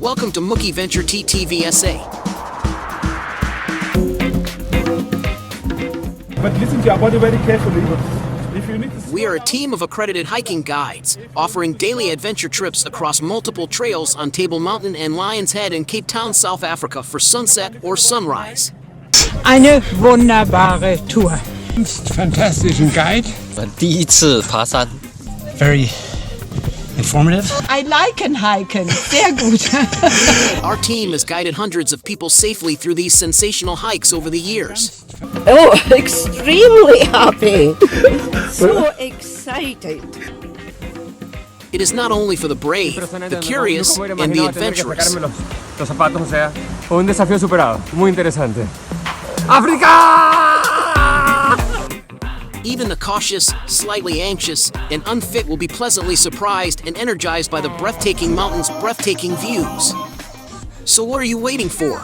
Welcome to Muki Venture TTvSA. But listen to your body very carefully. If you need to We are a team of accredited hiking guides, offering daily adventure trips across multiple trails on Table Mountain and Lion's Head in Cape Town, South Africa for sunset or sunrise. Eine wunderbare Tour. Fantastischen Guide. 第一次爬山 Very informative. I like hiken. Sehr gut. Our team has guided hundreds of people safely through these sensational hikes over the years. Oh, extremely happy. So excited. It is not only for the brave, the curious, and the adventurous. Los zapatos, o sea, un desafío superado. Muy interesante. ¡África! Even the cautious, slightly anxious, and unfit will be pleasantly surprised and energized by the breathtaking mountains' breathtaking views. So what are you waiting for?